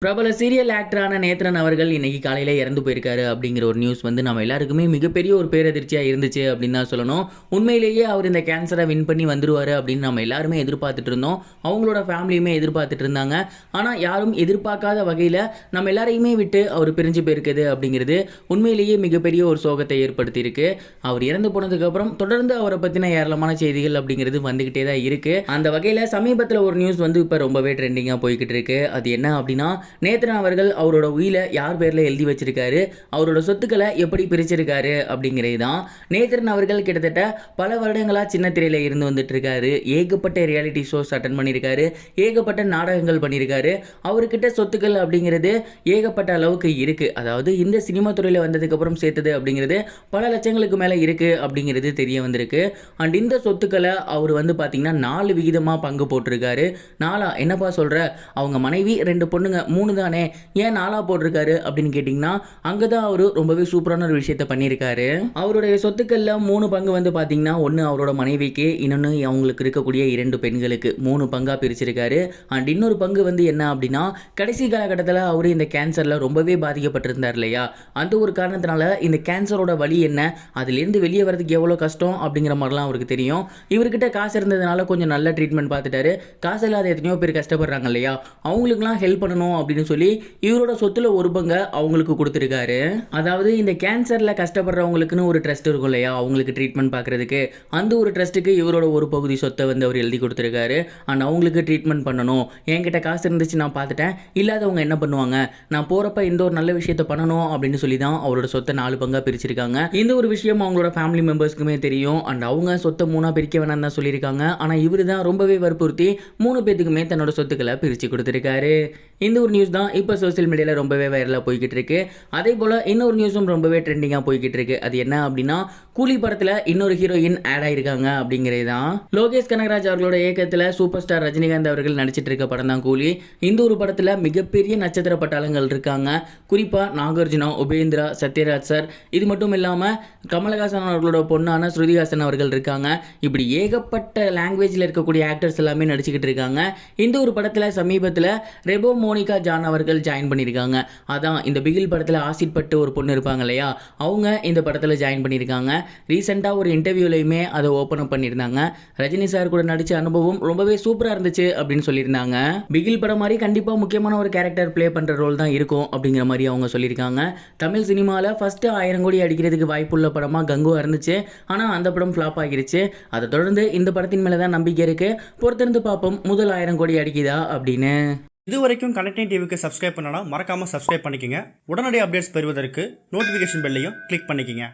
பிரபல சீரியல் ஆக்டரான நேத்ரன் அவர்கள் இன்னைக்கு காலையில இறந்து போயிருக்காரு அப்படிங்கிற ஒரு நியூஸ் வந்து நம்ம எல்லாருக்குமே மிகப்பெரிய ஒரு பேரதிர்ச்சியா இருந்துச்சு அப்படின்னு தான் சொல்லணும். உண்மையிலேயே அவர் இந்த கேன்சரை வின் பண்ணி வந்துருவாரு அப்படின்னு நம்ம எல்லாருமே எதிர்பார்த்துட்டு இருந்தோம். அவங்களோட ஃபேமிலியுமே எதிர்பார்த்துட்டு இருந்தாங்க. ஆனா யாரும் எதிர்பார்க்காத வகையில நம்ம எல்லாரையுமே விட்டு அவர் பிரிஞ்சு போயிருக்குது அப்படிங்கிறது உண்மையிலேயே மிகப்பெரிய ஒரு சோகத்தை ஏற்படுத்தி இருக்கு. அவர் இறந்து போனதுக்கு அப்புறம் தொடர்ந்து அவரை பத்தின ஏராளமான செய்திகள் அப்படிங்கிறது வந்துகிட்டே தான் இருக்கு. அந்த வகையில சமீபத்தில் ஒரு நியூஸ் வந்து இப்ப ரொம்பவே ட்ரெண்டிங்கா போய்கிட்டு இருக்கு. அது என்ன அப்படின்னா, நேத்ரன் அவர்கள் அவரோட உயிரை யார் பேர்ல எழுதி வச்சிருக்காரு, அவரோட சொத்துக்களை எப்படி பிரிச்சிருக்காரு அப்படிங்கிறது தான். நேத்ரன் அவர்கள் கிட்டத்தட்ட பல வருடங்களா சின்ன திரையில இருந்து வந்துட்டு இருக்காரு. ஏகப்பட்ட ரியாலிட்டி ஷோஸ் அட்டன் பண்ணியிருக்காரு, ஏகப்பட்ட நாடகங்கள் பண்ணியிருக்காரு. அவர்கிட்ட சொத்துக்கள் அப்படிங்கிறது ஏகப்பட்ட அளவுக்கு இருக்கு. அதாவது இந்த சினிமா துறையில வந்ததுக்கு அப்புறம் சேர்த்தது அப்படிங்கிறது பல லட்சங்களுக்கு மேல இருக்கு அப்படிங்கிறது தெரிய வந்திருக்கு. அண்ட் இந்த சொத்துக்களை அவர் வந்து பாத்தீங்கன்னா 4 விகிதமா பங்கு போட்டிருக்காரு. நாலா என்னப்பா சொல்ற, அவங்க மனைவி 2 பொண்ணுங்க 3 தானே, ஏன் 4 போட்டிருக்காரு அப்படின்னு கேட்டிங்கன்னா, அங்கே தான் அவர் ரொம்பவே சூப்பரான ஒரு விஷயத்தை பண்ணியிருக்காரு. அவருடைய சொத்துக்களில் 3 பங்கு வந்து பார்த்தீங்கன்னா, ஒன்று அவரோட மனைவிக்கு, இன்னொன்று அவங்களுக்கு இருக்கக்கூடிய 2 பெண்களுக்கு 3 பங்காக பிரிச்சிருக்காரு. அண்ட் இன்னொரு பங்கு வந்து என்ன அப்படின்னா, கடைசி காலகட்டத்தில் அவர் இந்த கேன்சரில் ரொம்பவே பாதிக்கப்பட்டிருந்தார் இல்லையா, அந்த ஒரு காரணத்தினால இந்த கேன்சரோட வலி என்ன, அதுலேருந்து வெளியே வரதுக்கு எவ்வளோ கஷ்டம் அப்படிங்கிற மாதிரிலாம் அவருக்கு தெரியும். இவர்கிட்ட காசு இருந்ததுனால கொஞ்சம் நல்ல ட்ரீட்மெண்ட் பார்த்துட்டாரு. காசு இல்லாத எத்தனையோ பேர் கஷ்டப்படுறாங்க இல்லையா, அவங்களுக்குலாம் ஹெல்ப் பண்ணணும் அப்படின்னு சொல்லி இவரோட சொத்துல ஒரு பங்கை அவங்களுக்கு கொடுத்துருக்காரு. அதாவது இந்த கேன்சர்ல கஷ்டப்படுறவங்களுக்குன்னு ஒரு ட்ரஸ்ட் இருக்கும் இல்லையா, அவங்களுக்கு ட்ரீட்மெண்ட் பார்க்கறதுக்கு, அந்த ஒரு ட்ரஸ்ட்டுக்கு இவரோட ஒரு பகுதி சொத்தை வந்து அவர் எழுதி கொடுத்துருக்காரு. அண்ட் அவங்களுக்கு ட்ரீட்மெண்ட் பண்ணணும், என்கிட்ட காசு இருந்துச்சு நான் பார்த்துட்டேன், இல்லாதவங்க என்ன பண்ணுவாங்க, நான் போறப்ப இந்த ஒரு நல்ல விஷயத்த பண்ணணும் அப்படின்னு சொல்லி தான் அவரோட சொத்தை 4 பங்கா பிரிச்சிருக்காங்க. இந்த ஒரு விஷயம் அவங்களோட ஃபேமிலி மெம்பர்ஸ்க்குமே தெரியும். அண்ட் அவங்க சொத்தை 3 பிரிக்க வேணாம் தான் சொல்லியிருக்காங்க. ஆனால் இவரு தான் ரொம்பவே வற்புறுத்தி 3 பேத்துக்குமே தன்னோட சொத்துக்களை பிரித்து கொடுத்துருக்காரு. இந்த ஒரு நியூஸ் தான் இப்போ சோசியல் மீடியாவில் ரொம்பவே வைரலாக போய்கிட்டு இருக்கு. அதே போல் இன்னொரு நியூஸும் ரொம்பவே ட்ரெண்டிங்காக போய்கிட்டு இருக்கு. அது என்ன அப்படின்னா, கூலி படத்தில் இன்னொரு ஹீரோயின் ஆட் ஆயிருக்காங்க அப்படிங்கிறது தான். லோகேஷ் கனகராஜ் அவர்களோட இயக்கத்தில் சூப்பர் ஸ்டார் ரஜினிகாந்த் அவர்கள் நடிச்சிட்டு இருக்க படம் தான் கூலி. இந்த ஒரு படத்தில் மிகப்பெரிய நட்சத்திர பட்டாளங்கள் இருக்காங்க. குறிப்பாக நாகார்ஜுனா, உபேந்திரா, சத்யராஜ் சார், இது மட்டும் இல்லாமல் கமலஹாசன் அவர்களோட பொண்ணான ஸ்ருதிஹாசன் அவர்கள் இருக்காங்க. இப்படி ஏகப்பட்ட லாங்குவேஜில் இருக்கக்கூடிய ஆக்டர்ஸ் எல்லாமே நடிச்சுக்கிட்டு இருக்காங்க. இந்த ஒரு படத்தில் சமீபத்தில் ரெபோ மோனிகா ஜான் அவர்கள் ஜாயின் பண்ணியிருக்காங்க. அதான் இந்த பிகில் படத்தில் ஆசிட் பட்டு ஒரு பொண்ணு இருப்பாங்க இல்லையா, அவங்க இந்த படத்தில் ஜாயின் பண்ணியிருக்காங்க. ரீசெண்டாக ஒரு இன்டர்வியூலையுமே அதை ஓப்பன் அப் பண்ணியிருந்தாங்க. ரஜினி சார் கூட நடித்த அனுபவம் ரொம்பவே சூப்பராக இருந்துச்சு அப்படின்னு சொல்லியிருந்தாங்க. பிகில் படம் மாதிரி கண்டிப்பாக முக்கியமான ஒரு கேரக்டர் ப்ளே பண்ணுற ரோல் தான் இருக்கும் அப்படிங்கிற மாதிரி அவங்க சொல்லியிருக்காங்க. தமிழ் சினிமாவில் ஃபஸ்ட்டு 1000 கோடி அடிக்கிறதுக்கு வாய்ப்புள்ள படமாக கங்கோ இருந்துச்சு. ஆனால் அந்த படம் ஃப்ளாப் ஆகிருச்சு. அதை தொடர்ந்து இந்த படத்தின் மேலே தான் நம்பிக்கை இருக்குது. பொறுத்திருந்து பார்ப்போம் முதல் 1000 கோடி அடிக்குதா அப்படின்னு. இது வரைக்கும் கனெக்டிங் டிவிக்கு சப்ஸ்கிரைப் பண்ணனா மறக்காமல் சப்ஸ்கிரைப் பண்ணிக்கங்க. உடனடி அப்டேட்ஸ் பெறுவதற்கு நோட்டிஃபிகேஷன் பெல்லையும் கிளிக் பண்ணிக்கங்க.